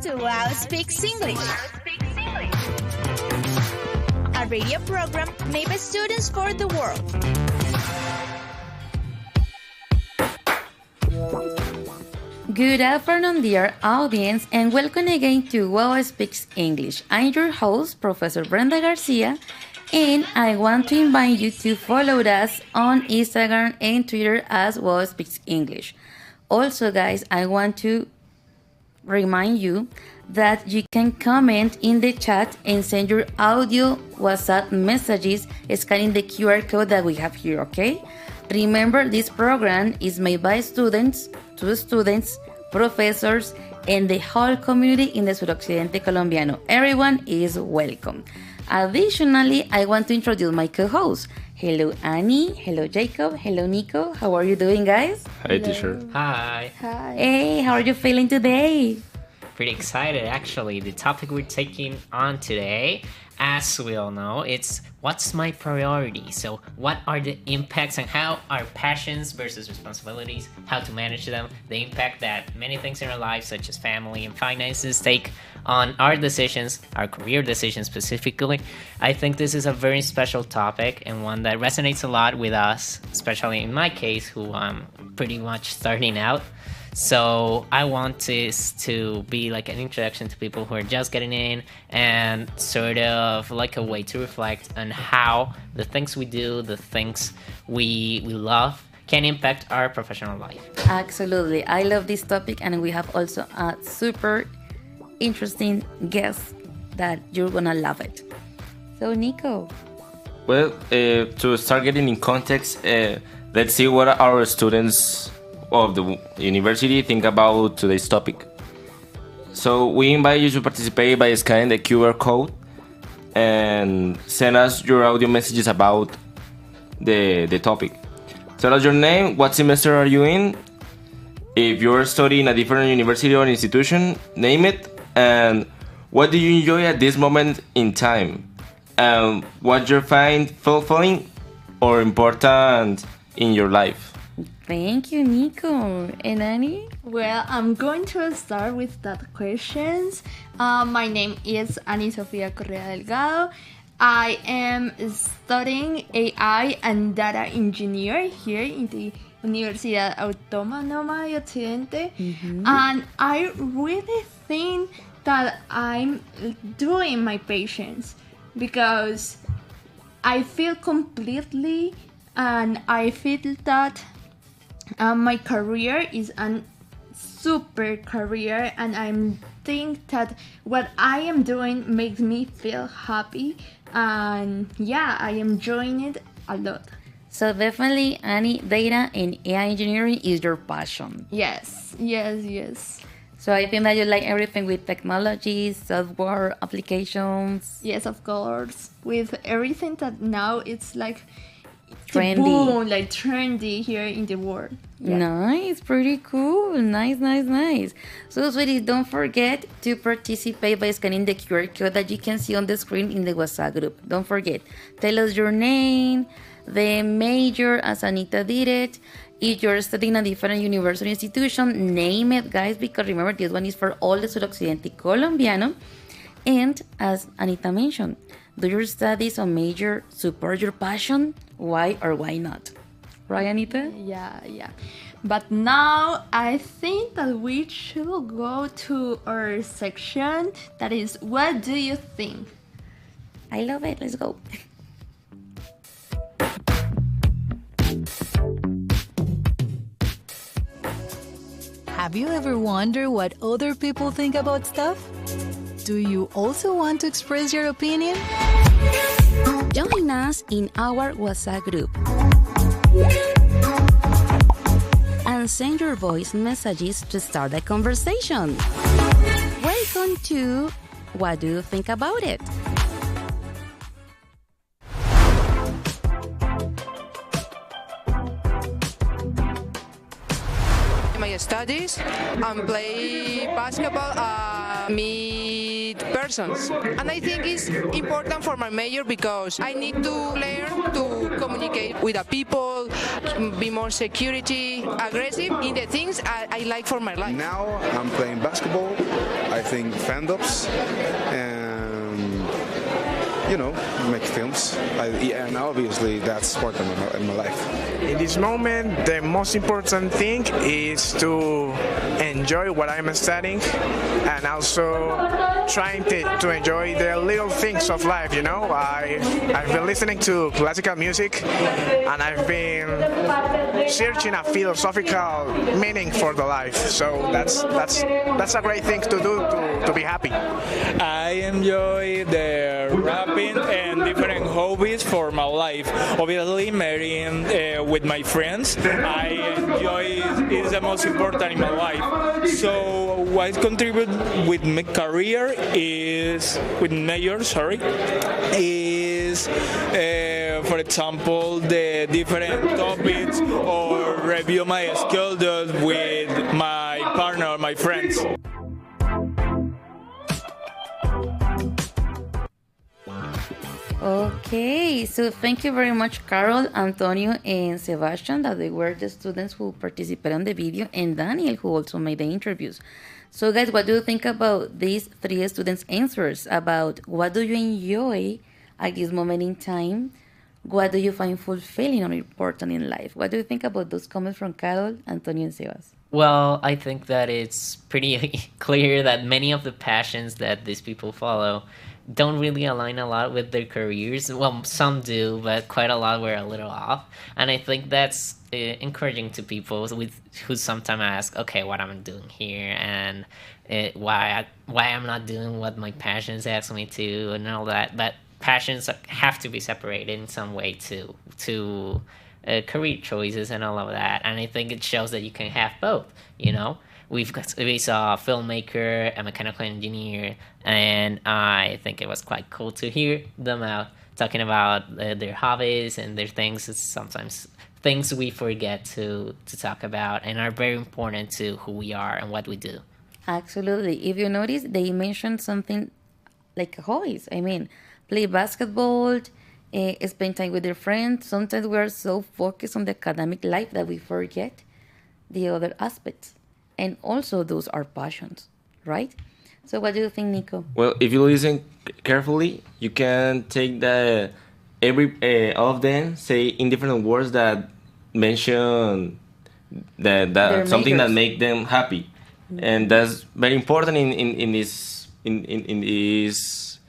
to Wow Speaks English, a radio program made by students for the world. Good afternoon, dear audience, and welcome again to Wow Speaks English. I'm your host, Professor Brenda Garcia, and I want to invite you to follow us on Instagram and Twitter as Wow Speaks English. Also, guys, I want to remind you that you can comment in the chat and send your audio WhatsApp messages scanning the QR code that we have here, okay? Remember, this program is made by students, to students, professors, and the whole community in the Occidente colombiano. Everyone is welcome. Additionally, I want to introduce my co-hosts. Hello, Annie. Hello, Jacob. Hello, Nico. How are you doing, guys? Hi, teacher. Hi. Hi. Hey, how are you feeling today? Pretty excited, actually. The topic we're taking on today, as we all know, it's what's my priority? So what are the impacts and how are passions versus responsibilities, how to manage them, the impact that many things in our lives, such as family and finances, take on our decisions, our career decisions specifically. I think this is a very special topic and one that resonates a lot with us, especially in my case, who I'm pretty much starting out. So I want this to be like an introduction to people who are just getting in and sort of like a way to reflect on how the things we do, the things we love can impact our professional life. Absolutely. I love this topic, and we have also a super interesting guest that you're gonna love it. So, Nico. Well, to start getting in context, let's see what our students of the university think about today's topic. So we invite you to participate by scanning the QR code and send us your audio messages about the topic. Tell us your name, what semester are you in, if you're studying a different university or institution, name it, and what do you enjoy at this moment in time, and what you find fulfilling or important in your life. Thank you, Nico. And Annie? Well, I'm going to start with that questions. My name is Ani Sofia Correa Delgado. I am studying AI and data engineer here in the Universidad Autónoma de Occidente. And I really think that I'm doing my patience because I feel completely and I feel that my career is a super career, and I think that what I am doing makes me feel happy, and yeah, I am enjoying it a lot. So definitely, Annie, data and AI engineering is your passion. Yes. So I think that you like everything with technology, software, applications. Yes, of course. With everything that now it's like Trendy. Boom, like trendy here in the world. Yeah. Nice, pretty cool. Nice. So, sweeties, don't forget to participate by scanning the QR code that you can see on the screen in the WhatsApp group. Don't forget. Tell us your name, the major, as Anita did it. If you're studying a different university institution, name it, guys, because remember, this one is for all the Suroccidente colombiano. And as Anita mentioned, do your studies or major support your passion? Why or why not? Right, Anita? Yeah. But now I think that we should go to our section that is, what do you think? I love it. Let's go. Have you ever wondered what other people think about stuff? Do you also want to express your opinion? Join us in our WhatsApp group and send your voice messages to start a conversation. Welcome to What Do You Think About It? My studies and play basketball, meet persons, and I think it's important for my major because I need to learn to communicate with the people, be more security, aggressive in the things I like for my life. Now I'm playing basketball. I think stand-ups and make films. And obviously that's part of my life. In this moment, the most important thing is to enjoy what I'm studying and also trying to enjoy the little things of life, I've been listening to classical music and I've been searching a philosophical meaning for the life. So that's a great thing to do to be happy. I enjoy the rapping and different hobbies for my life. Obviously, marrying with my friends, I enjoy is the most important in my life. So what contribute with my career is for example, the different topics or review my skills with my partner or my friends. Okay, so thank you very much, Carol, Antonio, and Sebastian, that they were the students who participated on the video, and Daniel, who also made the interviews. So, guys, what do you think about these three students' answers about what do you enjoy at this moment in time? What do you find fulfilling or important in life? What do you think about those comments from Carol, Antonio, and Sebas? Well, I think that it's pretty clear that many of the passions that these people follow don't really align a lot with their careers. Well, some do, but quite a lot were a little off. And I think that's encouraging to people who sometimes ask, okay, what I'm doing here, and why I'm not doing what my passions ask me to, and all that. But passions have to be separated in some way to career choices and all of that. And I think it shows that you can have both, We saw a filmmaker, a mechanical engineer, and I think it was quite cool to hear them out talking about their hobbies and their things. It's sometimes things we forget to talk about and are very important to who we are and what we do. Absolutely. If you notice, they mentioned something like hobbies. I mean, play basketball, spend time with their friends. Sometimes we are so focused on the academic life that we forget the other aspects. And also those are passions, right? So what do you think, Nico? Well, if you listen carefully, you can take all of them say in different words that mention that something that make them happy, and that's very important in this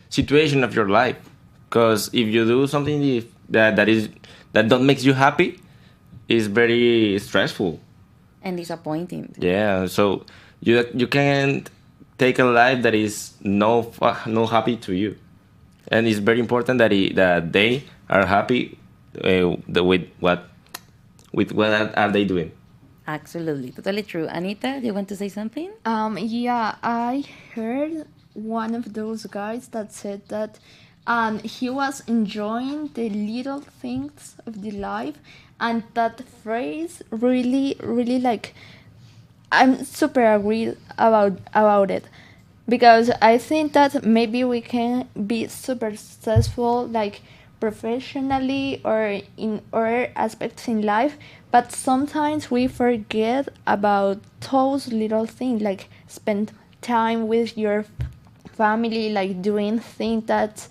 situation of your life. Because if you do something that don't makes you happy, it's very stressful and disappointing. Yeah, so you can't take a life that is no happy to you, and it's very important that they are happy with what are they doing. Absolutely, totally true. Anita, do you want to say something? Yeah, I heard one of those guys that said that he was enjoying the little things of the life, and that phrase really, really, like, I'm super agree about it, because I think that maybe we can be super successful, like, professionally or in other aspects in life, but sometimes we forget about those little things, like spend time with your family, like doing things that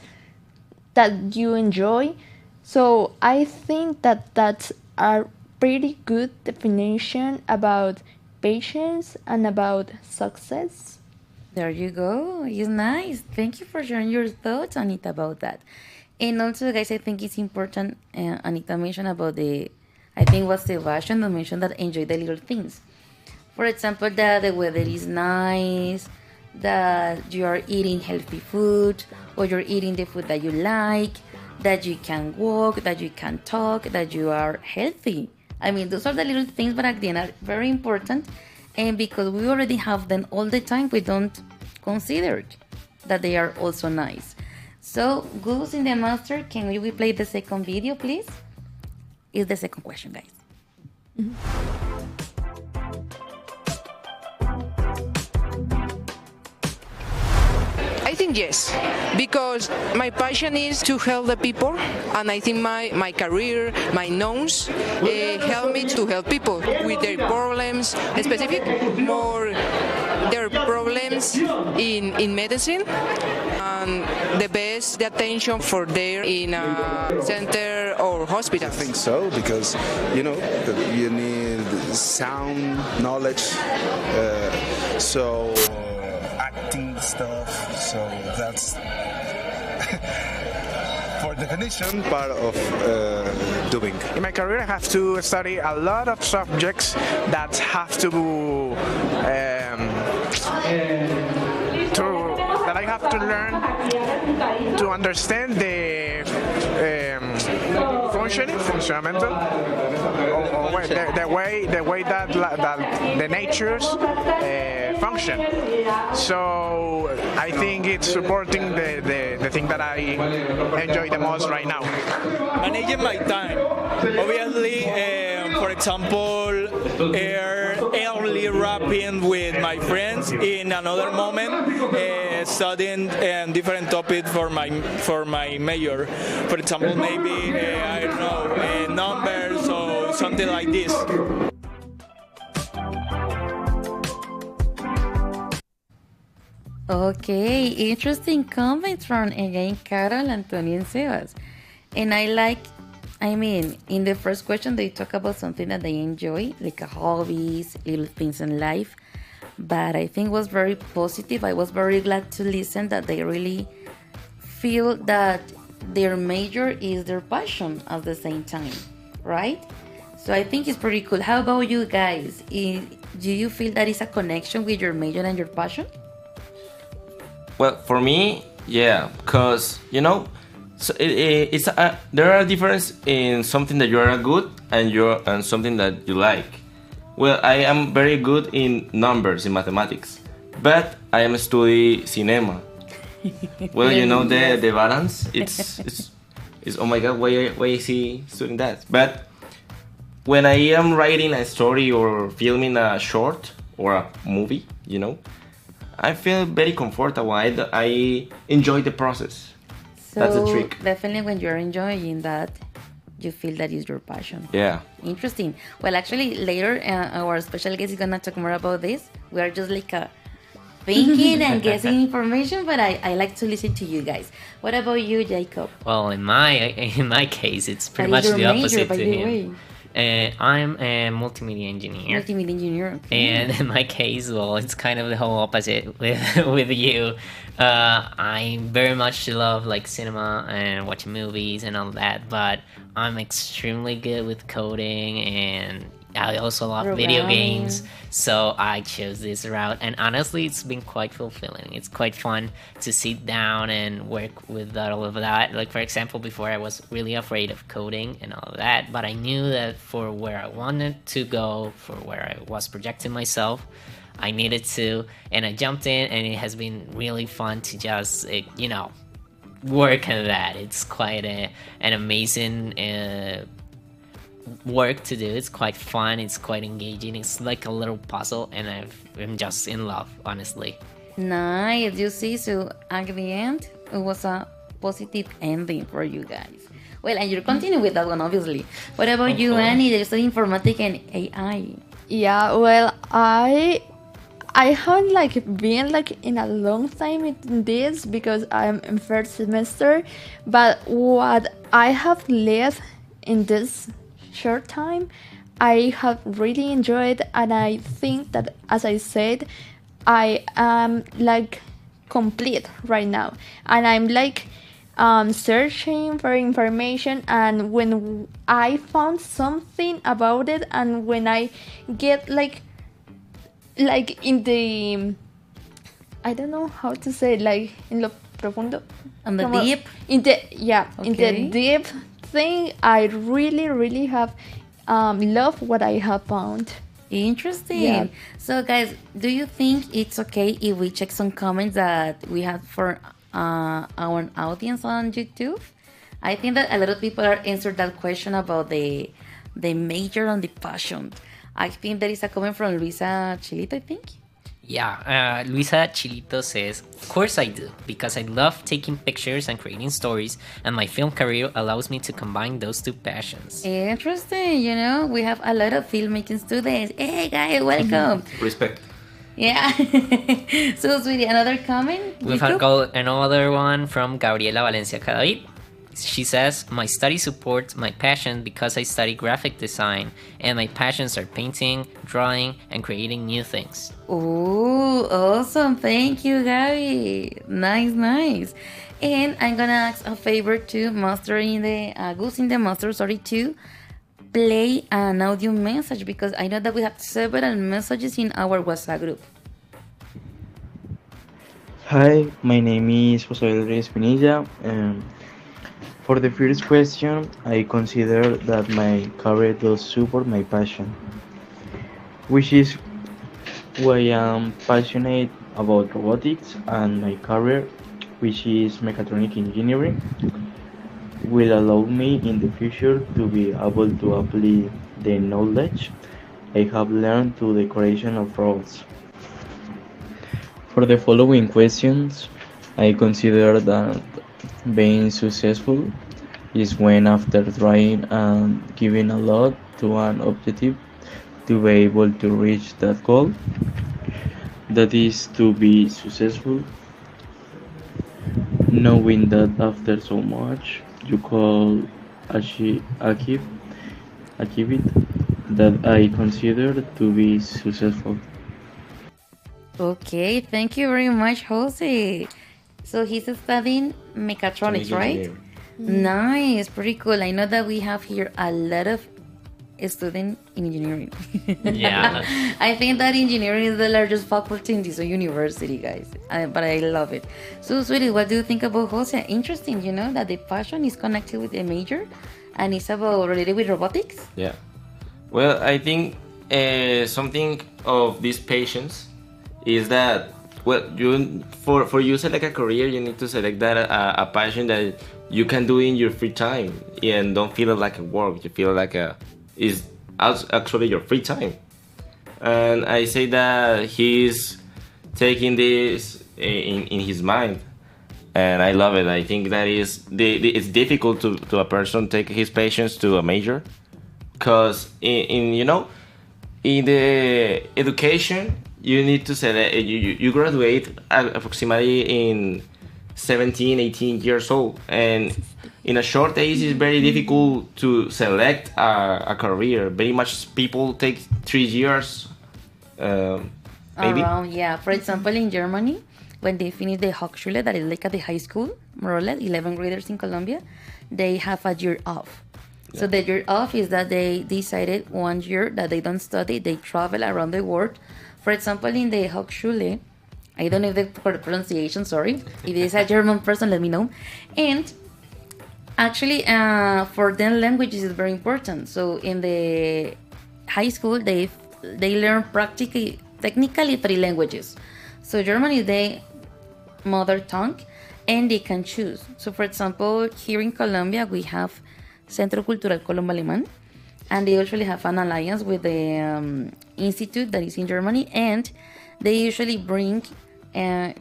you enjoy. So I think that that's a pretty good definition about patience and about success. There you go. It's nice. Thank you for sharing your thoughts, Anita, about that. And also, guys, I think it's important, Anita mentioned about I think was Sebastian that mentioned that enjoy the little things. For example, that the weather is nice, that you are eating healthy food, or you're eating the food that you like, that you can walk, that you can talk, that you are healthy. I mean, those are the little things, but again, are very important. And because we already have them all the time, we don't consider that they are also nice. So, Goose in the Master, can we play the second video, please? Is the second question, guys. Mm-hmm. I think yes, because my passion is to help the people, and I think my career, my knowns, help me to help people with their problems, specific more their problems in medicine, and the best the attention for their in a center or hospital. I think so, because you need sound knowledge, so acting stuff. So that's for definition part of doing. In my career, I have to study a lot of subjects that have that I have to learn to understand the funcionamiento, or the way that the natures function. So I think it's supporting the thing that I enjoy the most right now. Managing my time. Obviously, for example, early rapping with my friends. In another moment, studying different topics for my major. For example, maybe I don't know, numbers or something like this. Okay, interesting comments from again Carol, Antonio, and Sebas. And in the first question, they talk about something that they enjoy, like hobbies, little things in life. But I think it was very positive. I was very glad to listen that they really feel that their major is their passion at the same time, right? So I think it's pretty cool. How about you guys? Do you feel that it's a connection with your major and your passion? Well, for me, yeah, because so there are difference in something that you are good and something that you like. Well, I am very good in numbers, in mathematics, but I am study cinema. Well, the balance. It's oh my god, why is he studying that? But when I am writing a story or filming a short or a movie, I feel very comfortable. I enjoy the process. So that's the trick. Definitely when you're enjoying that, you feel that is your passion. Yeah. Interesting. Well, actually, later our special guest is going to talk more about this. We are just like thinking and guessing information, but I like to listen to you guys. What about you, Jacob? Well, in my case, it's pretty much the opposite to him. I'm a multimedia engineer. Okay. And in my case, well, it's kind of the whole opposite with you. I very much love like cinema and watching movies and all that, but I'm extremely good with coding, and I also love video games, so I chose this route, and honestly it's been quite fulfilling. It's quite fun to sit down and work with all of that. Like, for example, before I was really afraid of coding and all of that, but I knew that for where I wanted to go, for where I was projecting myself, I needed to, and I jumped in, and it has been really fun to just work on that. It's quite an amazing work to do. It's quite fun, it's quite engaging, it's like a little puzzle, and I'm just in love, honestly. Nice. You see, so at the end it was a positive ending for you guys. Well, and you'll continue with that one, obviously. What about you, Annie? There's studying informatics and AI. Yeah, well, I haven't been in a long time in this because I'm in first semester, but what I have lived in this short time, I have really enjoyed, and I think that, as I said, I am complete right now, and I'm searching for information, and when I found something about it, and when I get in the, I don't know how to say, in lo profundo, on the deep, in the deep thing, I really have loved what I have found. Interesting. Yeah. So guys, do you think it's okay if we check some comments that we have for our audience on YouTube? I think that a lot of people are answered that question about the major and the passion. I think there is a comment from Luisa Chilito, I think. Yeah, Luisa Chilito says, of course I do, because I love taking pictures and creating stories, and my film career allows me to combine those two passions. Interesting, we have a lot of filmmaking students. Hey guys, welcome. Respect. Yeah. So, sweetie, another comment? We've got another one from Gabriela Valencia Cadavid. She says, my study supports my passion because I study graphic design, and my passions are painting, drawing, and creating new things. Oh, awesome. Thank you, Gabby. Nice. And I'm gonna ask a favor to Gus in the master, to play an audio message, because I know that we have several messages in our WhatsApp group. Hi, my name is Jose Rodriguez Pinilla. For the first question, I consider that my career does support my passion, which is why I'm passionate about robotics, and my career, which is mechatronic engineering, will allow me in the future to be able to apply the knowledge I have learned to the creation of robots. For the following questions, I consider that being successful is when, after trying and giving a lot to an objective, to be able to reach that goal. That is to be successful, knowing that after so much you could achieve it, that I consider to be successful. Okay, thank you very much, Jose. So he's studying mechatronics, right? Nice, pretty cool. I know that we have here a lot of students in engineering. Yeah. I think that engineering is the largest faculty in this university, guys. But I love it. So, sweetie, what do you think about Jose? Interesting, that the passion is connected with the major, and it's about related with robotics. Yeah. Well, I think something of this patience is that, well, for you select a career, you need to select that a passion that you can do in your free time and don't feel it like a work. You feel like is actually your free time. And I say that he's taking this in his mind, and I love it. I think that it's difficult to a person take his patience to a major, because in the education, you need to select, you graduate approximately in 17, 18 years old, and in a short age it's very difficult to select a career. Very much people take 3 years, maybe. Around, yeah. For example, in Germany, when they finish the Hochschule, that is like at the high school, more or less, 11th graders in Colombia, they have a year off. So the year off is that they decided 1 year that they don't study, they travel around the world. For example, in the Hochschule, I don't know the correct pronunciation, sorry. If it's a German person, let me know. And actually, for them, languages is very important. So in the high school, they learn technically 3 languages. So German is their mother tongue, and they can choose. So for example, here in Colombia, we have Centro Cultural Colombo Alemán, and they usually have an alliance with the institute that is in Germany, and they usually bring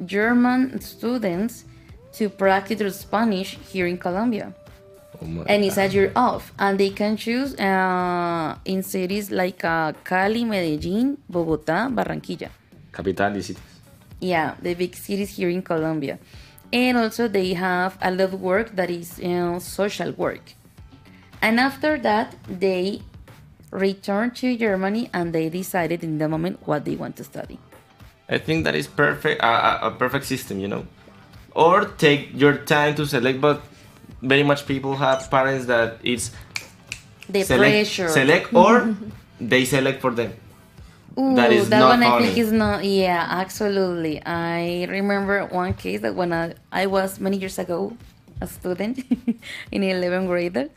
German students to practice their Spanish here in Colombia. And it's a year off, and they can choose in cities like Cali, Medellin, Bogota, Barranquilla. Capital cities. Yeah, the big cities here in Colombia. And also they have a lot of work that is social work. And after that, they returned to Germany, and they decided in the moment what they want to study. I think that is perfect, a perfect system, Or take your time to select, but very much people have parents that it's the pressure. Select or they select for them. Ooh, that is that not one funny. I think is not. Yeah, absolutely. I remember one case that when I was many years ago a student in 11th grader,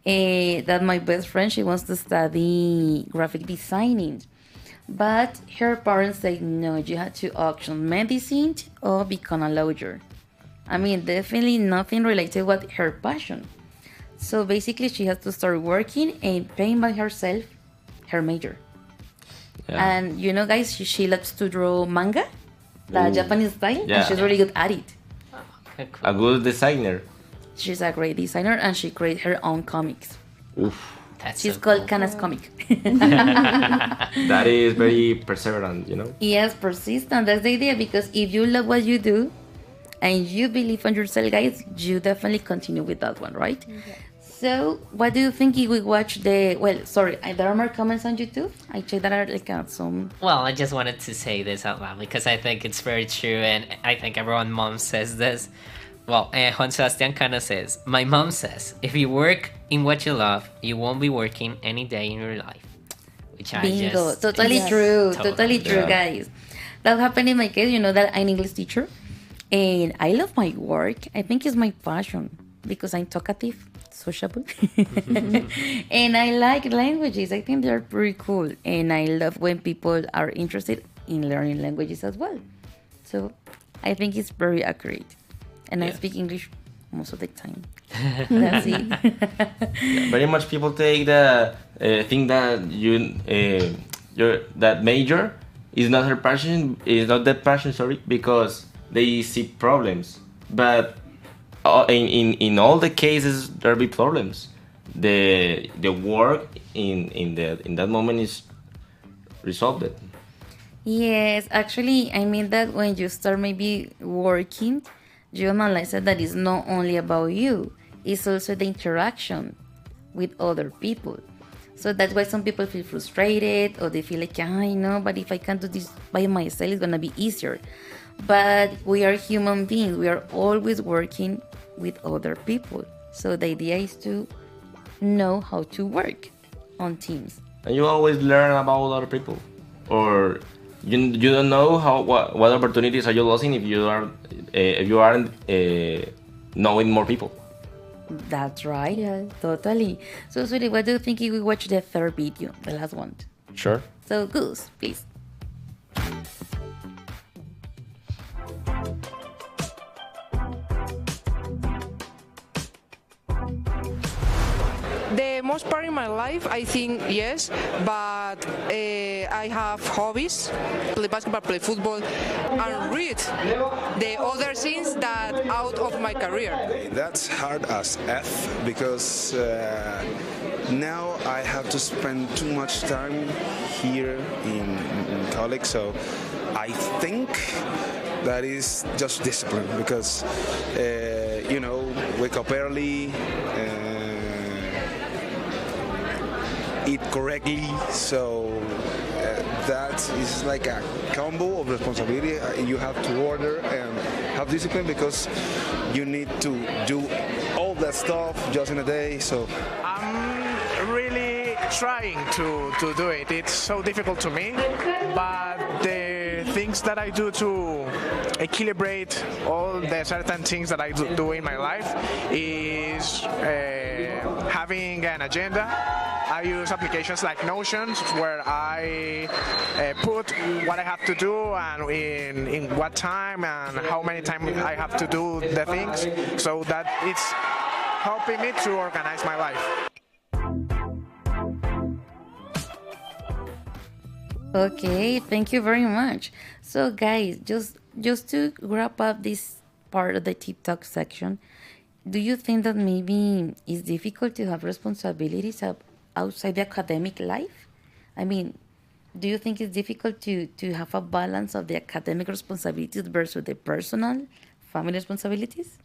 that my best friend, she wants to study graphic designing, but her parents say no, you have to option medicine or become a lawyer. I mean, definitely nothing related with her passion. So basically, she has to start working and paying by herself her major. Yeah. And you know, guys, she loves to draw manga, the Ooh. Japanese style, Yeah. and she's really good at it. Okay, A cool. good designer. She's a great designer, and she creates her own comics. Oof. That's She's so called cool. Kana's Comic. That is very perseverant, you know? Yes, persistent. That's the idea, because if you love what you do and you believe on yourself, guys, you definitely continue with that one, right? So, what do you think if we watch the? Well, sorry, there are more comments on YouTube. I checked that are like some. Well, I just wanted to say this out loud because I think it's very true, and I think everyone mom says this. Well, Juan Sebastian kind of says, my mom says, if you work in what you love, you won't be working any day in your life. Which I Bingo, just... totally Yes. true, Totally. totally true, Yeah. guys. That happened in my case. You know that I'm an English teacher, and I love my work. I think it's my passion because I'm talkative, sociable, and I like languages. I think they're pretty cool, and I love when people are interested in learning languages as well. So I think it's very accurate, and I Yeah. speak English most of the time. That's it. Very much people take the think that your that major is not her passion, is not that passion, sorry, because they see problems. But in all the cases there be problems. The work in that moment is resolved. Yes, actually, I mean that when you start maybe working, you analyze that it's not only about you, it's also the interaction with other people. So that's why some people feel frustrated or they feel like, I know, but if I can do this by myself, it's gonna be easier. But we are human beings, we are always working with other people. So the idea is to know how to work on teams. And you always learn about other people, or you don't know what opportunities are you losing if you aren't knowing more people. That's right. Yes. Totally. So, Suri, what do you think if we watch the third video, the last one? Sure. So, Goose, please. The most part in my life, I think yes, but I have hobbies: play basketball, play football, and read the other things that out of my career. That's hard as F because now I have to spend too much time here in college, so I think that is just discipline because wake up early, eat correctly, so that is like a combo of responsibility. You have to order and have discipline because you need to do all that stuff just in a day. So I'm really trying to do it. It's so difficult to me, but the things that I do to equilibrate all the certain things that I do in my life is having an agenda. I use applications like Notion where I put what I have to do and in what time and how many times I have to do the things, so that it's helping me to organize my life. Okay, thank you very much. So, guys, just to wrap up this part of the TikTok section, do you think that maybe it's difficult to have responsibilities outside the academic life? I mean, do you think it's difficult to have a balance of the academic responsibilities versus the personal, family responsibilities?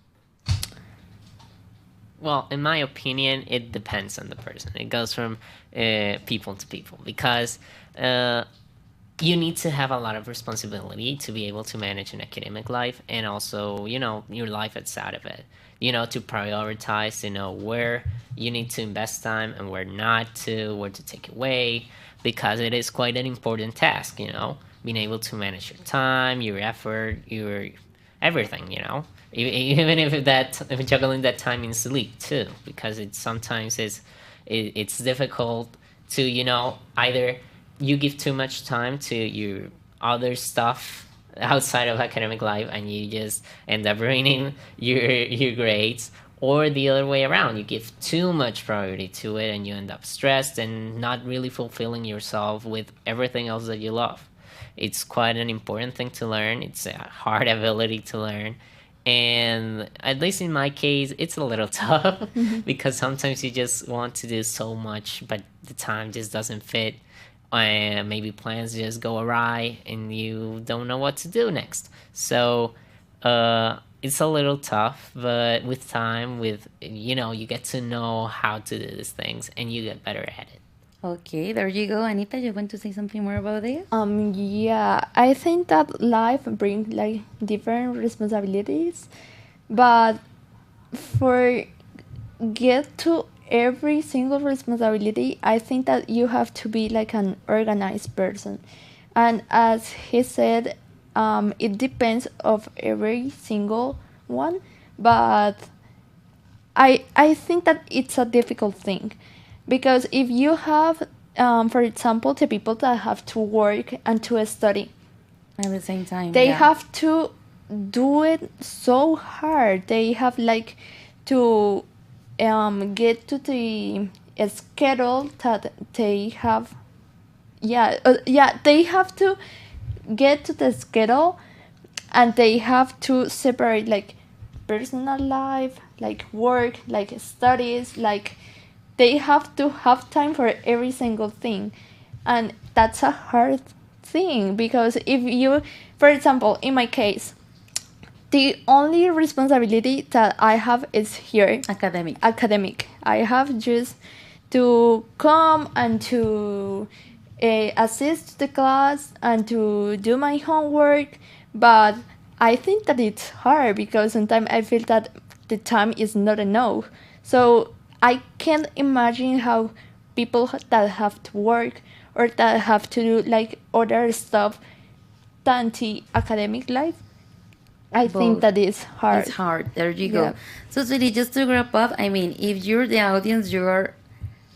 Well, in my opinion, it depends on the person. It goes from people to people because you need to have a lot of responsibility to be able to manage an academic life and also, your life outside of it. To prioritize, where you need to invest time and where not to, where to take away, because it is quite an important task, being able to manage your time, your effort, your everything, even if juggling that time in sleep too, because sometimes it's difficult to, either you give too much time to your other stuff outside of academic life and you just end up ruining your grades, or the other way around, you give too much priority to it and you end up stressed and not really fulfilling yourself with everything else that you love. It's quite an important thing to learn. It's a hard ability to learn. And at least in my case, it's a little tough because sometimes you just want to do so much, but the time just doesn't fit. And maybe plans just go awry and you don't know what to do next. So, it's a little tough, but with time, you get to know how to do these things and you get better at it. Okay, there you go. Anita, you want to say something more about this? Yeah, I think that life brings like different responsibilities, but for get to every single responsibility, I think that you have to be like an organized person. And as he said, it depends of every single one, but I think that it's a difficult thing because if you have, for example, the people that have to work and to study at the same time, they yeah. have to do it so hard. They have like to get to the schedule that they have. They have to get to the schedule and they have to separate like personal life, like work, like studies, like they have to have time for every single thing. And that's a hard thing because if you, for example, in my case, the only responsibility that I have is here. Academic. I have just to come and to assist the class and to do my homework. But I think that it's hard because sometimes I feel that the time is not enough. So I can't imagine how people that have to work or that have to do like other stuff than the academic life. I think that is hard. It's hard. There you go. So, sweetie, just to wrap up, I mean, if you're the audience, you are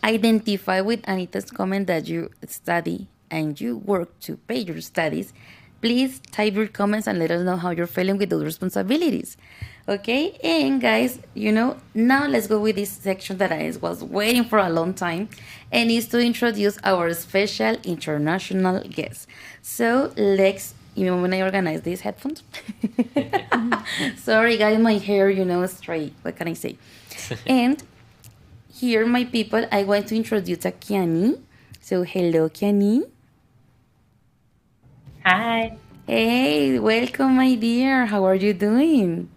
identify with Anita's comment that you study and you work to pay your studies, please type your comments and let us know how you're feeling with those responsibilities. Okay, and guys, now let's go with this section that I was waiting for a long time, and is to introduce our special international guest. So when I organize these headphones. Sorry, guys, my hair, straight. What can I say? And here, my people, I want to introduce a Kiani. So, hello, Kiani. Hi. Hey, welcome, my dear. How are you doing?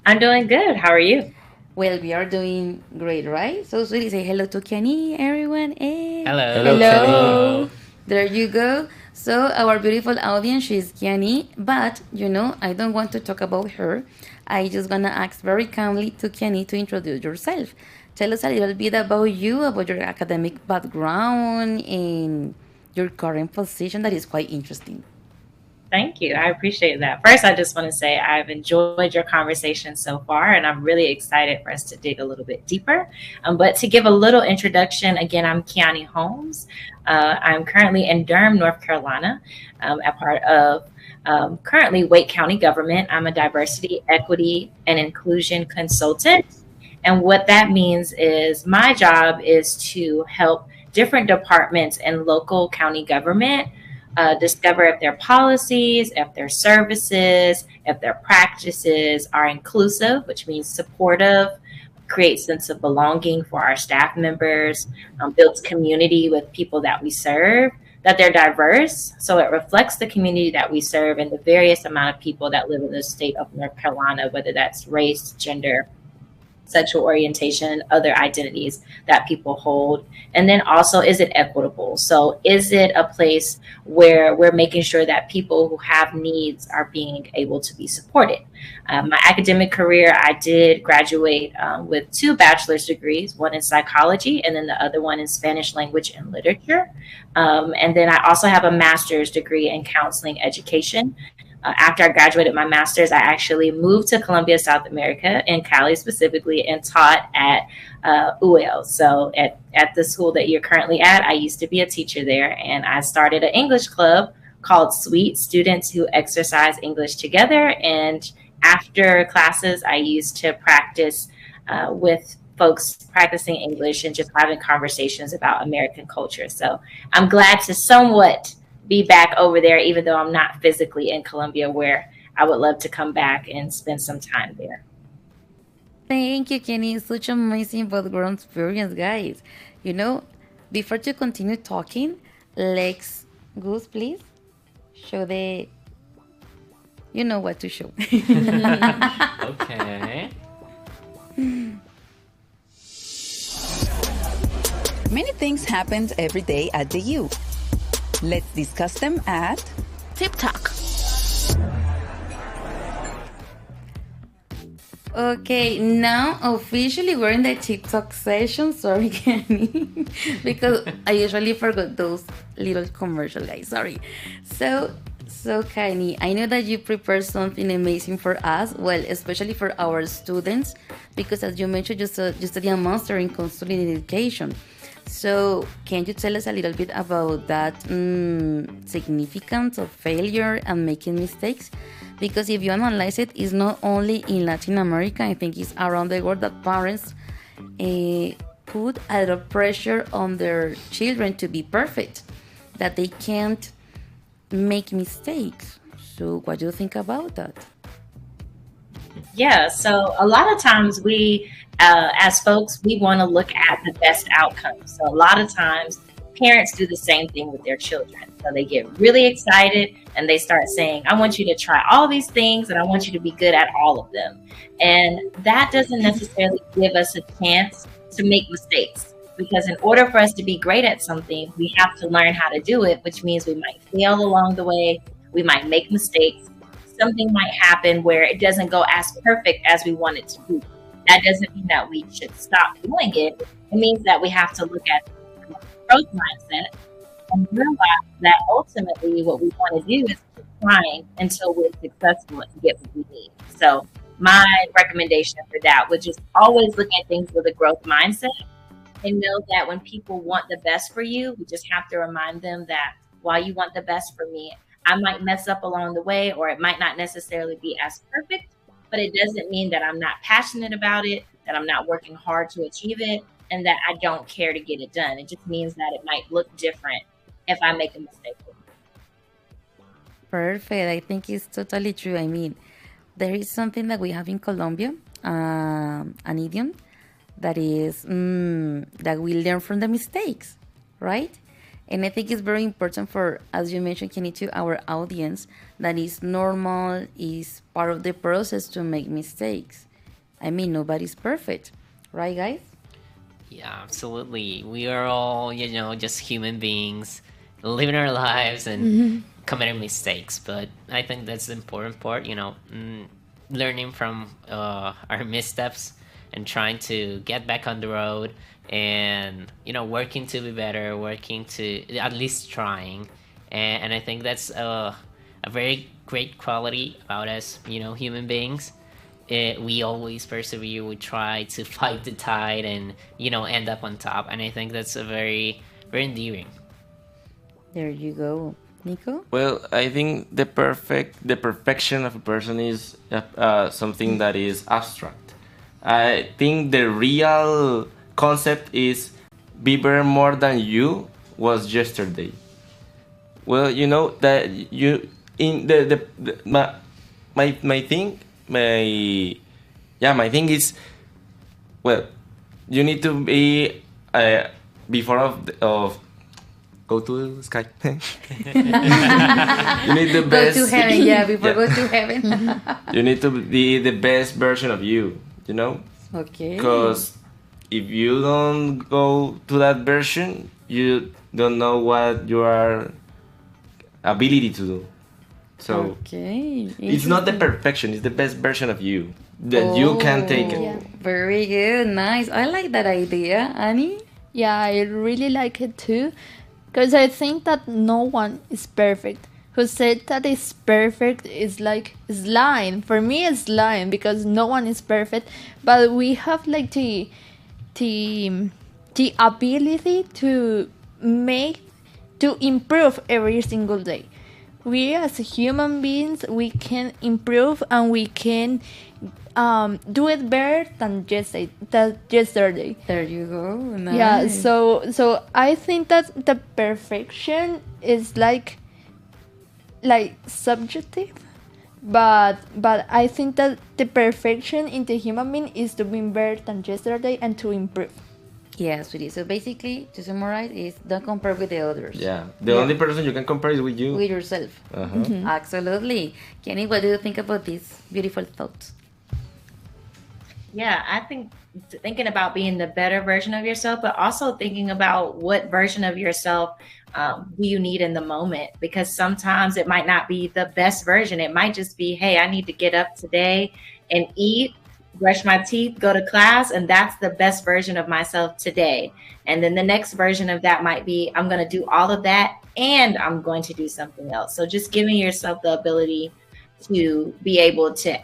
I'm doing good. How are you? Well, we are doing great, right? So, sweetie, say hello to Kiani, everyone. Hey. Hello. Hello. There you go. So, our beautiful audience, she's Kiani. But, I don't want to talk about her. I just gonna ask very kindly to Kiani to introduce yourself. Tell us a little bit about you, about your academic background, and your current position. That is quite interesting. Thank you. I appreciate that. First, I just want to say I've enjoyed your conversation so far, and I'm really excited for us to dig a little bit deeper. But to give a little introduction, again, I'm Kiani Holmes. I'm currently in Durham, North Carolina, a part of currently Wake County government. I'm a diversity, equity, and inclusion consultant. And what that means is my job is to help different departments in local county government discover if their policies, if their services, if their practices are inclusive, which means supportive, create sense of belonging for our staff members, builds community with people that we serve, that they're diverse. So it reflects the community that we serve and the various amount of people that live in the state of North Carolina, whether that's race, gender, sexual orientation, other identities that people hold. And then also, is it equitable? So is it a place where we're making sure that people who have needs are being able to be supported? My academic career, I did graduate with 2 bachelor's degrees, one in psychology and then the other one in Spanish language and literature. And then I also have a master's degree in counseling education. After I graduated my master's, I actually moved to Colombia, South America, in Cali specifically, and taught at UL. So at the school that you're currently at, I used to be a teacher there, and I started an English club called Sweet, Students Who Exercise English Together. And after classes, I used to practice with folks practicing English and just having conversations about American culture. So I'm glad to somewhat be back over there, even though I'm not physically in Colombia, where I would love to come back and spend some time there. Thank you, Kenny. Such amazing background experience, guys. You know, before to continue talking, let's Goose, please show the. You know what to show. Okay. Many things happen every day at the U. Let's discuss them at Tip Talk. Okay, now officially we're in the TikTok session. Sorry, Kenny, because I usually forgot those little commercial guys. Sorry. So Kenny, I know that you prepared something amazing for us. Well, especially for our students, because as you mentioned, you study a master in counseling and education. So, can you tell us a little bit about that significance of failure and making mistakes? Because if you analyze it, it's not only in Latin America, I think it's around the world that parents put a lot of pressure on their children to be perfect, that they can't make mistakes. So, what do you think about that? Yeah, so a lot of times we, as folks, we want to look at the best outcomes. So a lot of times parents do the same thing with their children. So they get really excited and they start saying, I want you to try all these things and I want you to be good at all of them. And that doesn't necessarily give us a chance to make mistakes, because in order for us to be great at something, we have to learn how to do it, which means we might fail along the way. We might make mistakes. Something might happen where it doesn't go as perfect as we want it to be. That doesn't mean that we should stop doing it. It means that we have to look at the growth mindset and realize that ultimately what we want to do is keep trying until we're successful and get what we need. So my recommendation for that would just always look at things with a growth mindset and know that when people want the best for you, we just have to remind them that while you want the best for me, I might mess up along the way, or it might not necessarily be as perfect, but it doesn't mean that I'm not passionate about it, that I'm not working hard to achieve it, and that I don't care to get it done. It just means that it might look different if I make a mistake. Perfect. I think it's totally true. I mean, there is something that we have in Colombia, an idiom that is that we learn from the mistakes, right? And I think it's very important for, as you mentioned, Kenny, to our audience, that is normal, is part of the process to make mistakes. I mean, nobody's perfect, right, guys? Yeah, absolutely. We are all, just human beings living our lives and committing mistakes. But I think that's the important part, learning from our missteps and trying to get back on the road and, working to be better, working to at least trying. And I think that's a very great quality about us, human beings. We always persevere, we try to fight the tide and, end up on top. And I think that's a very, very endearing. There you go. Nico? Well, I think the perfection of a person is something that is abstract. I think the real concept is be better more than you was yesterday. Well, that you in my thing is, well, you need to be before of go to the sky. You need the best. Go to heaven, before go to heaven. You need to be the best version of you. Okay. Because if you don't go to that version, you don't know what your ability to do. So it's not the perfection, it's the best version of you that you can take it. Yeah. Very good, nice. I like that idea, Annie. Yeah, I really like it too, because I think that no one is perfect. Who said that is perfect is lying. For me, it's lying, because no one is perfect, but we have the ability to improve every single day. we as human beings, we can improve and we can do it better than yesterday. There you go. Nice. Yeah, so I think that the perfection is like subjective, but I think that the perfection in the human being is to be better than yesterday and to improve. Yeah, sweetie. So basically, to summarize, is don't compare with the others. Yeah, the only person you can compare is with you. With yourself. Absolutely. Kenny, what do you think about these beautiful thoughts? Yeah, I think thinking about being the better version of yourself, but also thinking about what version of yourself do you need in the moment? Because sometimes it might not be the best version. It might just be, hey, I need to get up today and eat, brush my teeth, go to class, and that's the best version of myself today. And then the next version of that might be, I'm going to do all of that and I'm going to do something else. So just giving yourself the ability to be able to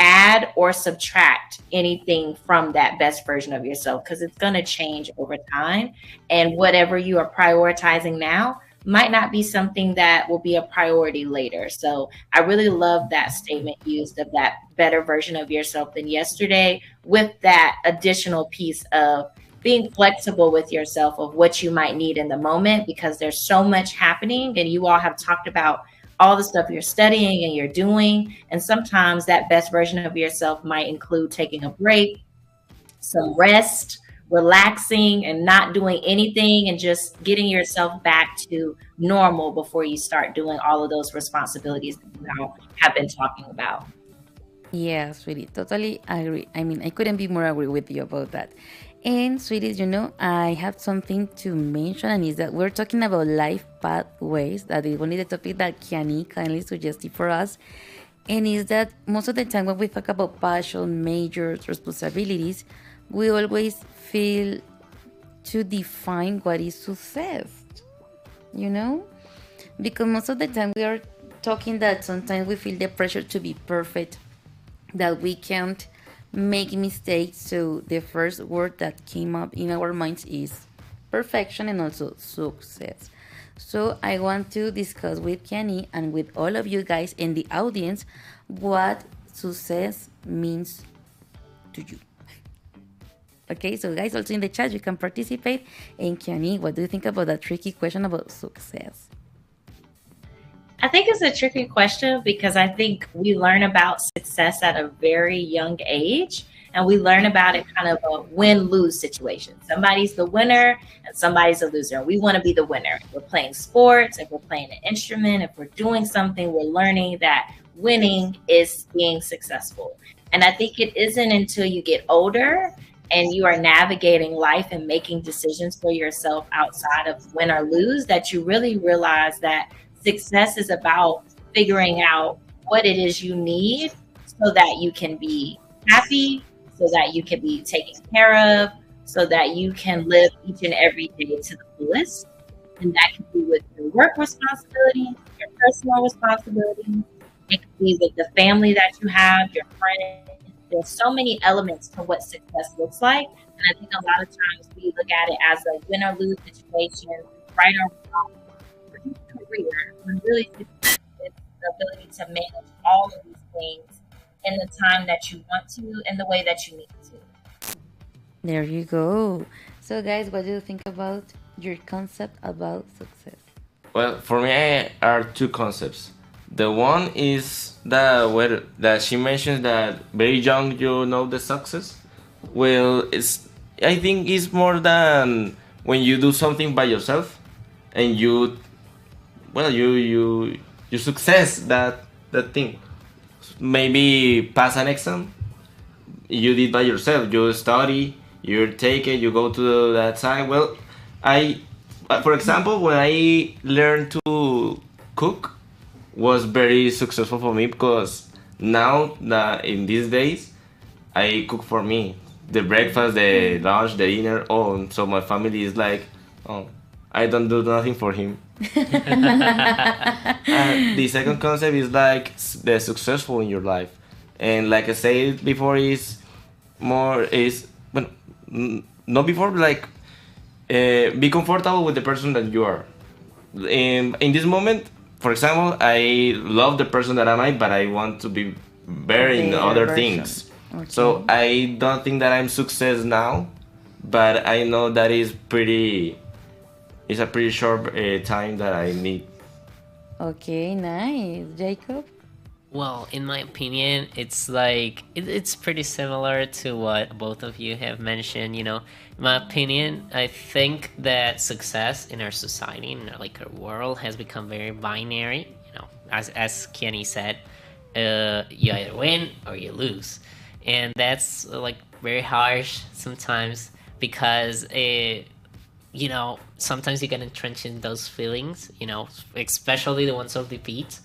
add or subtract anything from that best version of yourself, because it's going to change over time. And whatever you are prioritizing now might not be something that will be a priority later. So I really love that statement used of that better version of yourself than yesterday, with that additional piece of being flexible with yourself of what you might need in the moment, because there's so much happening and you all have talked about all the stuff you're studying and you're doing. And sometimes that best version of yourself might include taking a break, some rest, relaxing and not doing anything, and just getting yourself back to normal before you start doing all of those responsibilities that you now have been talking about. Yeah, sweetie, totally agree. I mean, I couldn't be more agree with you about that. And sweeties, I have something to mention, and is that we're talking about life pathways. That is one of the topic that Kiani kindly suggested for us. And is that most of the time when we talk about passion, majors, responsibilities, we always feel to define what is success, Because most of the time we are talking that sometimes we feel the pressure to be perfect, that we can't make mistakes. So the first word that came up in our minds is perfection and also success. So I want to discuss with Kenny and with all of you guys in the audience what success means to you. Okay, so guys, also in the chat you can participate. And Kenny, what do you think about that tricky question about success? I think it's a tricky question because I think we learn about success at a very young age, and we learn about it kind of a win-lose situation. Somebody's the winner and somebody's a loser. We want to be the winner. If we're playing sports, if we're playing an instrument, if we're doing something, we're learning that winning is being successful. And I think it isn't until you get older and you are navigating life and making decisions for yourself outside of win or lose that you really realize that success is about figuring out what it is you need so that you can be happy, so that you can be taken care of, so that you can live each and every day to the fullest. And that can be with your work responsibilities, your personal responsibilities. It can be with the family that you have, your friends. There's so many elements to what success looks like. And I think a lot of times we look at it as a win or lose situation, right or wrong. Career, when really success is the ability to manage all of these things in the time that you want to and the way that you need to. There you go. So guys, what do you think about your concept about success? Well, for me are two concepts. The one is that she mentions that very young you know the success. Well, I think it's more than when you do something by yourself and you success that thing. Maybe pass an exam, you did by yourself. You study, you take it, you go to that side. Well, for example, when I learned to cook, was very successful for me because now that in these days, I cook for me. The breakfast, the lunch, the dinner, all. So my family is like, oh, I don't do nothing for him. The second concept is like the successful in your life, and like I said before, not before, like be comfortable with the person that you are. In this moment, for example, I love the person that am I, but I want to be better in Better other version. things. Okay. So I don't think that I'm success now, but I know that is pretty. It's a pretty short time that I need. Okay, nice. Jacob? Well, in my opinion, it's like it's pretty similar to what both of you have mentioned. In my opinion, I think that success in our society, in like our world, has become very binary. As Kenny said, you either win or you lose, and that's like very harsh sometimes because sometimes you get entrenched in those feelings. Especially the ones of defeat.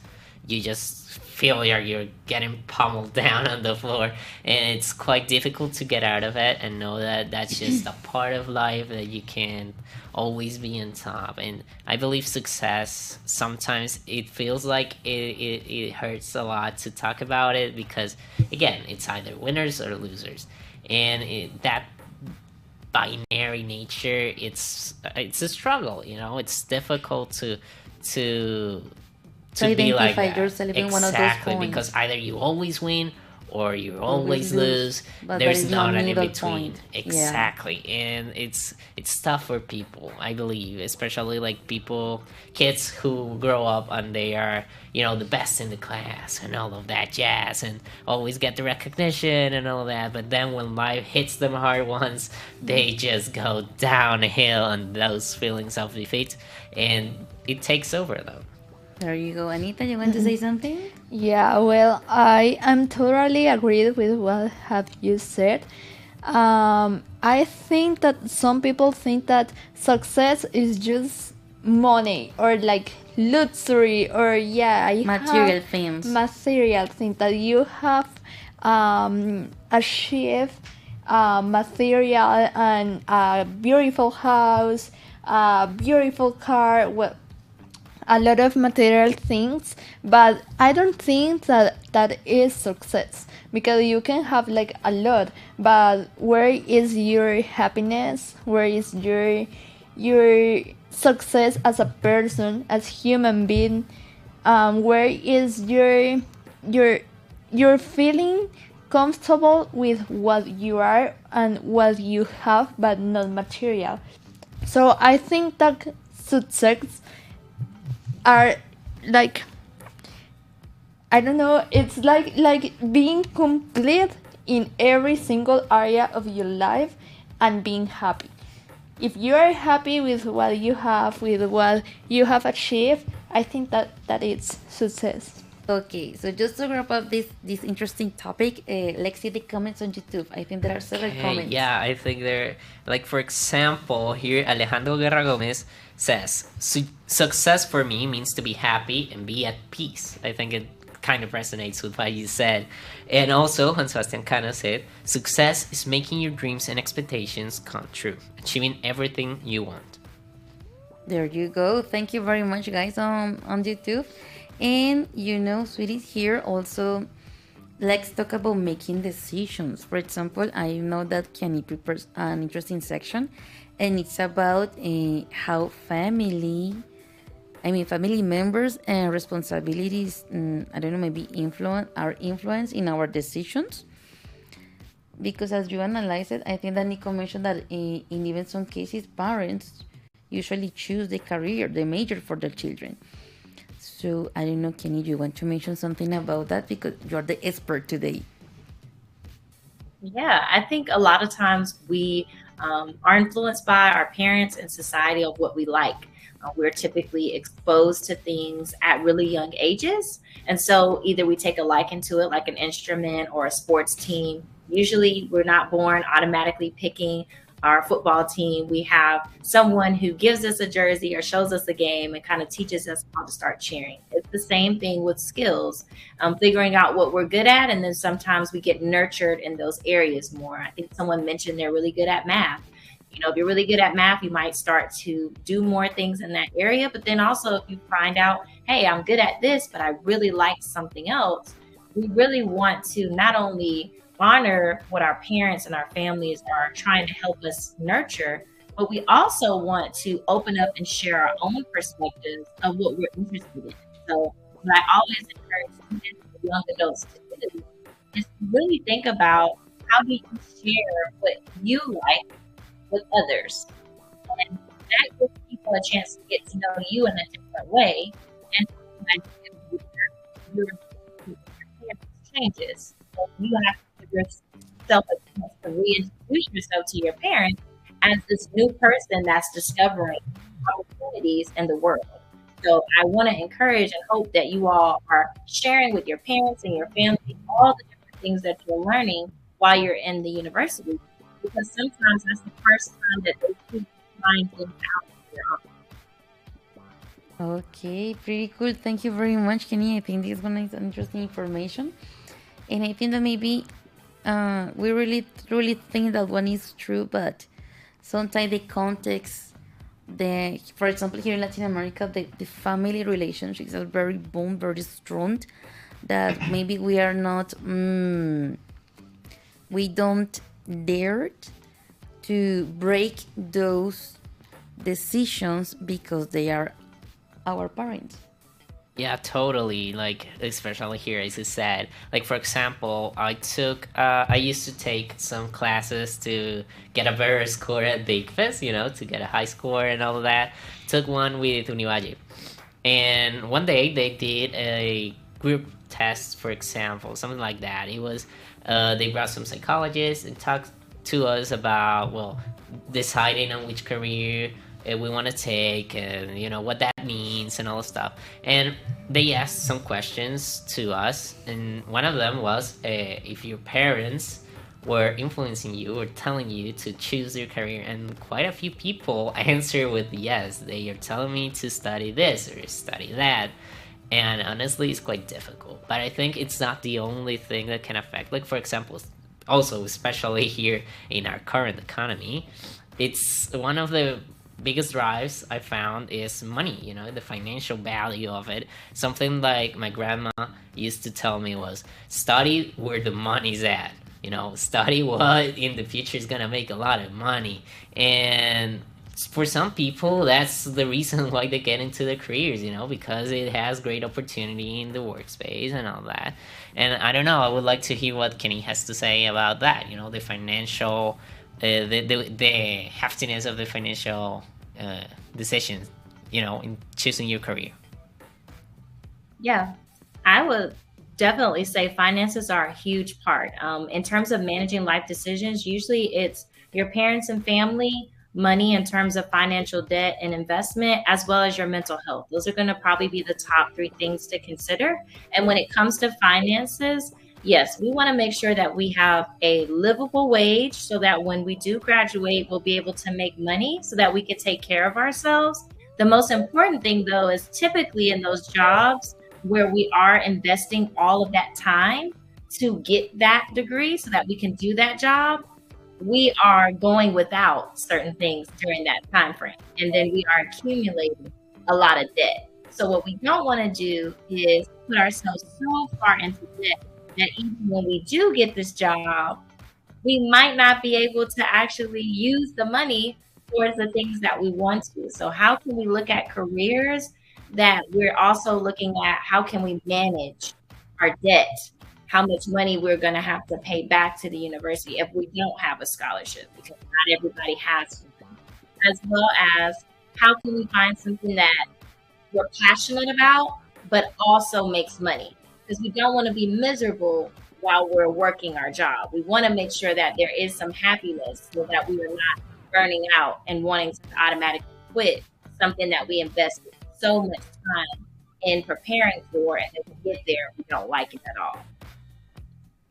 You just feel like you're getting pummeled down on the floor, and it's quite difficult to get out of it and know that that's just a part of life, that you can't always be on top. And I believe success, sometimes it feels like it hurts a lot to talk about it because, again, it's either winners or losers, and that binary nature, it's a struggle. It's difficult to be like identify that. yourself in one of those Exactly, points. because either you always win or you Always always lose. but there There's is no not an in middle between. point. Exactly, and it's tough for people, I believe, especially like kids who grow up and they are the best in the class and all of that jazz and always get the recognition and all of that. But then when life hits them hard once, they just go downhill on those feelings of defeat, and it takes over them. There you go. Anita, you want to say something? Yeah, well, I am totally agreed with what have you said. I think that some people think that success is just money or like luxury or Material things. material things that you have achieved material and a beautiful house, a beautiful car. Well, a lot of material things, but I don't think that is success, because you can have like a lot, but where is your happiness? Where is your success as a person, as human being? Where is your feeling comfortable with what you are and what you have, but not material? So I think that success are like, I don't know, it's like being complete in every single area of your life and being happy. If you are happy with what you have, with what you have achieved, I think that is success. Okay, so just to wrap up this interesting topic, let's see the comments on YouTube. I think there are several comments. Yeah, I think there, like for example, here Alejandro Guerra Gomez says, success for me means to be happy and be at peace. I think it kind of resonates with what you said. And also, Juan Sebastian Cano said, success is making your dreams and expectations come true, achieving everything you want. There you go. Thank you very much, guys, on YouTube. And sweeties, here also, let's talk about making decisions. For example, I know that Kenny prepares an interesting section, and it's about how family members and responsibilities, maybe influence in our decisions. Because as you analyze it, I think that Nico mentioned that in even some cases, parents usually choose the major for their children. So I don't know, Kenny, you want to mention something about that, because you're the expert today? Yeah, I think a lot of times we are influenced by our parents and society of what we like. We're typically exposed to things at really young ages. And so either we take a liking to it, like an instrument or a sports team. Usually we're not born automatically picking our football team. We have someone who gives us a jersey or shows us a game and kind of teaches us how to start cheering. It's the same thing with skills, figuring out what we're good at. And then sometimes we get nurtured in those areas more. I think someone mentioned they're really good at math. If you're really good at math, you might start to do more things in that area. But then also if you find out, hey, I'm good at this, but I really like something else, we really want to not only honor what our parents and our families are trying to help us nurture, but we also want to open up and share our own perspectives of what we're interested in. So what I always encourage students and young adults to do is to really think about how do you share what you like with others. And that gives people a chance to get to know you in a different way. And sometimes your changes. So you have to give yourself a chance to reintroduce yourself to your parents as this new person that's discovering opportunities in the world. So I want to encourage and hope that you all are sharing with your parents and your family all the different things that you're learning while you're in the university, because sometimes that's the first time that they keep finding out on their own. Okay, pretty cool. Thank you very much, Kenny. I think this one is interesting information. And I think that maybe we really think that one is true, but sometimes the context, for example, here in Latin America, the family relationships are very boom, very strong, that maybe we are not, we don't dare to break those decisions because they are our parents. Yeah, totally. Like, especially here, as you said, like, for example, I used to take some classes to get a better score at the ICFES, to get a high score and all of that. Took one with Universidad. And one day they did a group test, for example, something like that. It was, they brought some psychologists and talked to us about, well, deciding on which career we want to take, and what that means and all the stuff. And they asked some questions to us, and one of them was if your parents were influencing you or telling you to choose your career. And quite a few people answer with yes, they are telling me to study this or study that. And honestly, it's quite difficult, but I think it's not the only thing that can affect. Like, for example, also especially here in our current economy, it's one of the biggest drives I found is money, the financial value of it. Something like my grandma used to tell me was, study where the money's at, study what in the future is gonna make a lot of money. And for some people, that's the reason why they get into their careers, because it has great opportunity in the workspace and all that. And I don't know, I would like to hear what Kenny has to say about that, the financial the heftiness of the financial decisions, in choosing your career. Yeah, I would definitely say finances are a huge part. In terms of managing life decisions, usually it's your parents and family, money in terms of financial debt and investment, as well as your mental health. Those are going to probably be the top three things to consider. And when it comes to finances, yes, we want to make sure that we have a livable wage so that when we do graduate, we'll be able to make money so that we can take care of ourselves. The most important thing, though, is typically in those jobs where we are investing all of that time to get that degree so that we can do that job, we are going without certain things during that time frame. And then we are accumulating a lot of debt. So what we don't want to do is put ourselves so far into debt that even when we do get this job, we might not be able to actually use the money towards the things that we want to. So how can we look at careers that we're also looking at how can we manage our debt, how much money we're going to have to pay back to the university if we don't have a scholarship, because not everybody has one, as well as how can we find something that we're passionate about but also makes money, because we don't want to be miserable while we're working our job. We want to make sure that there is some happiness so that we are not burning out and wanting to automatically quit something that we invested so much time in preparing for, and then we get there, we don't like it at all.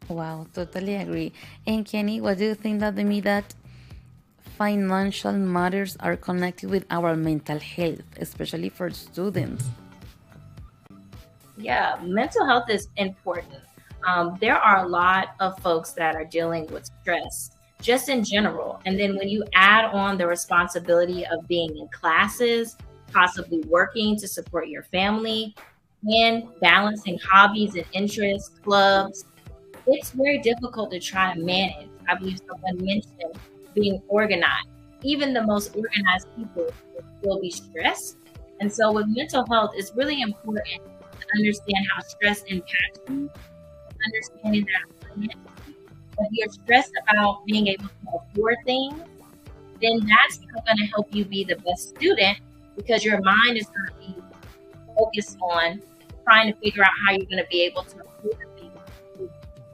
Wow, totally agree. And Kenny, what do you think that that financial matters are connected with our mental health, especially for students? Yeah, mental health is important. There are a lot of folks that are dealing with stress just in general. And then when you add on the responsibility of being in classes, possibly working to support your family, and balancing hobbies and interests, clubs, it's very difficult to try to manage. I believe someone mentioned being organized. Even the most organized people will still be stressed. And so with mental health, it's really important understand how stress impacts you, understanding that if you're stressed about being able to afford things, then that's not going to help you be the best student because your mind is going to be focused on trying to figure out how you're going to be able to afford things.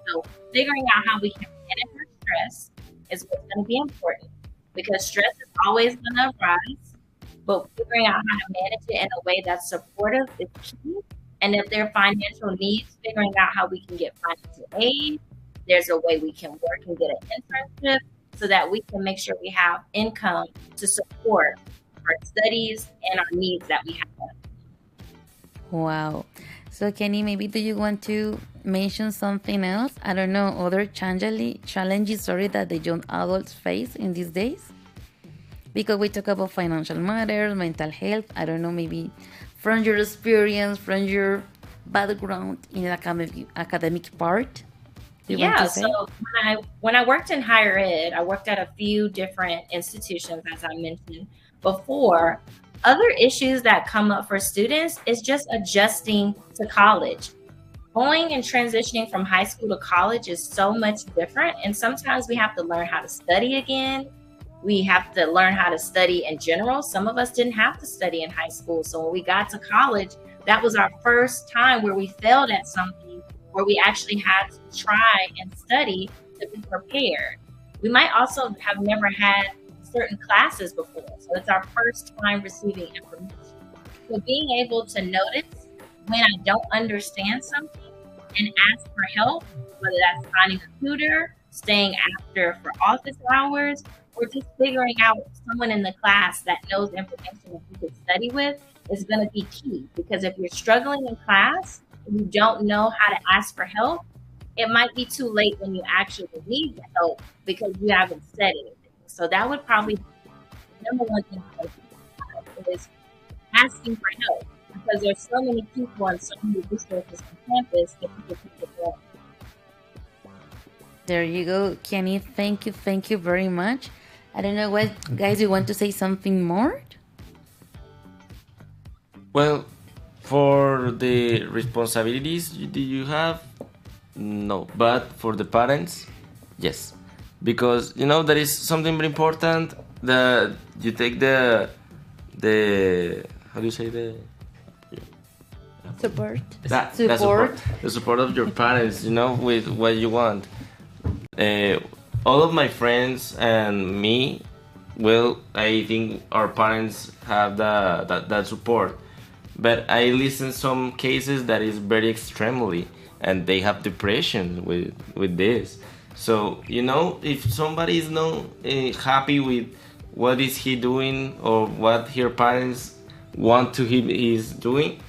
So figuring out how we can manage our stress is what's going to be important because stress is always going to arise, but figuring out how to manage it in a way that's supportive is key. And if there are financial needs, figuring out how we can get financial aid, there's a way we can work and get an internship so that we can make sure we have income to support our studies and our needs that we have. Wow. So Kenny, maybe do you want to mention something else? I don't know, other challenges, that the young adults face in these days? Because we talk about financial matters, mental health. I don't know, maybe from your experience, from your background in the academic part. Yeah, so when I worked in higher ed, I worked at a few different institutions, as I mentioned before. Other issues that come up for students is just adjusting to college. Going and transitioning from high school to college is so much different. And sometimes we have to learn how to study again. We have to learn how to study in general. Some of us didn't have to study in high school. So when we got to college, that was our first time where we failed at something, where we actually had to try and study to be prepared. We might also have never had certain classes before. So it's our first time receiving information. So being able to notice when I don't understand something and ask for help, whether that's finding a tutor, staying after for office hours, or just figuring out someone in the class that knows information that you could study with is going to be key. Because if you're struggling in class and you don't know how to ask for help, it might be too late when you actually need the help because you haven't said anything. So that would probably be the number one thing is asking for help because there's so many people and so many resources on campus that people can get. There you go, Kenny. Thank you very much. I don't know what, guys, you want to say something more? Well, for the responsibilities you have, no. But for the parents, yes. Because, there is something very important that you take the how do you say Support. The support of your parents, with what you want. All of my friends and me, well, I think our parents have that support. But I listen some cases that is very extremely, and they have depression with this. So, if somebody is not happy with what is he doing or what her parents want to him is doing,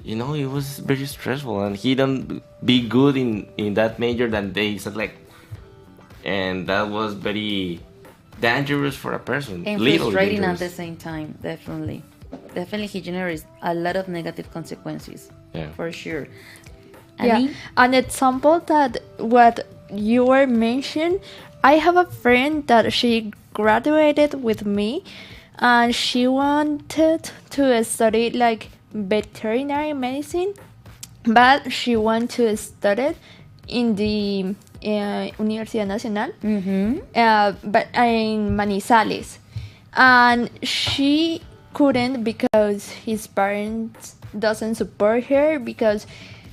it was very stressful and he don't be good in that major that they select. And that was very dangerous for a person. And frustrating at the same time, definitely. Definitely he generates a lot of negative consequences, for sure. Yeah, an example that what you were mentioning, I have a friend that she graduated with me and she wanted to study like veterinary medicine, but she wanted to study in the Universidad Nacional, but in Manizales, and she couldn't because his parents doesn't support her because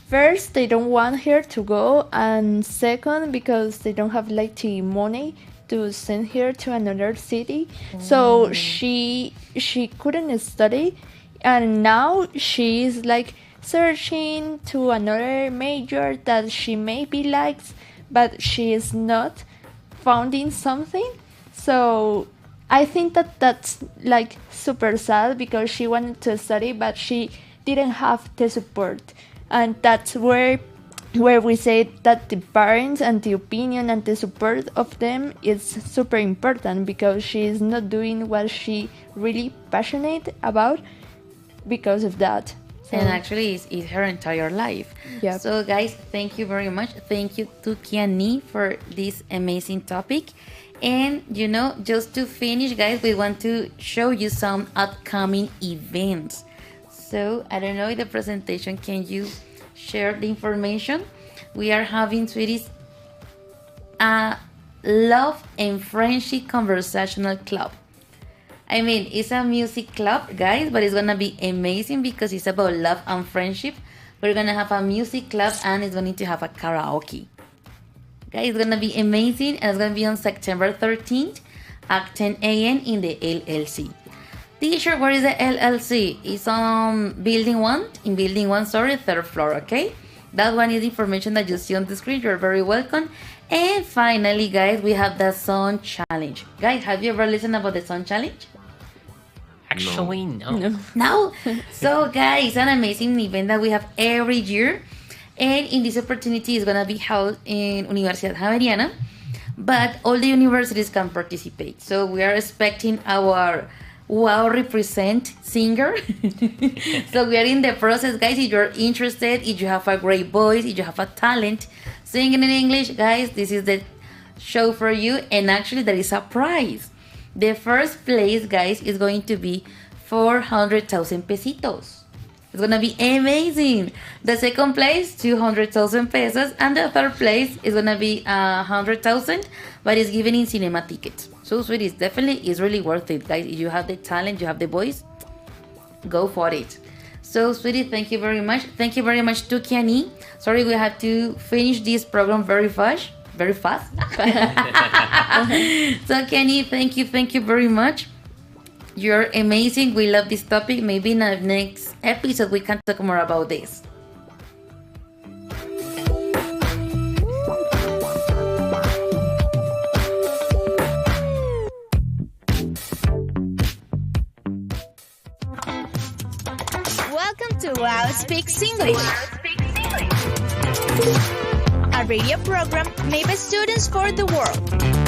first they don't want her to go, and second because they don't have like the money to send her to another city. So she couldn't study, and now she is like searching to another major that she maybe likes, but she is not finding something. So I think that that's like super sad because she wanted to study but she didn't have the support, and that's where we say that the parents and the opinion and the support of them is super important because she is not doing what she really passionate about because of that. And actually it's her entire life. Yeah. So guys, thank you very much. Thank you to Kiani for this amazing topic. And just to finish, guys, we want to show you some upcoming events. So I don't know if the presentation, can you share the information? We are having, sweeties, a love and friendship conversational club. I mean, it's a music club, guys, but it's gonna be amazing because it's about love and friendship. We're gonna have a music club and it's going to have a karaoke. Guys, it's gonna be amazing, and it's gonna be on September 13th at 10 a.m. in the LLC. Teacher, where is the LLC? It's on building 1, third floor, okay? That one is information that you see on the screen. You're very welcome. And finally, guys, we have the Sun Challenge. Guys, have you ever listened about the Sun Challenge? Actually, no. No? So, guys, it's an amazing event that we have every year. And in this opportunity, it's going to be held in Universidad Javeriana. But all the universities can participate. So we are expecting our wow represent singer. So we are in the process, guys. If you're interested, if you have a great voice, if you have a talent singing in English, guys, this is the show for you. And actually, there is a prize. The first place, guys, is going to be 400,000 pesitos. It's gonna be amazing. The second place, 200,000 pesos, and the third place is gonna be 100,000, but it's given in cinema tickets. So sweet, it's definitely is really worth it, guys. If you have the talent, you have the voice, go for it. So sweetie, thank you very much. Thank you very much to Kiani. Sorry, we had to finish this program very fast. So Kiani, thank you very much. You're amazing. We love this topic. Maybe in the next episode we can talk more about this. Welcome to Wow Speaks English, a radio program made by students for the world.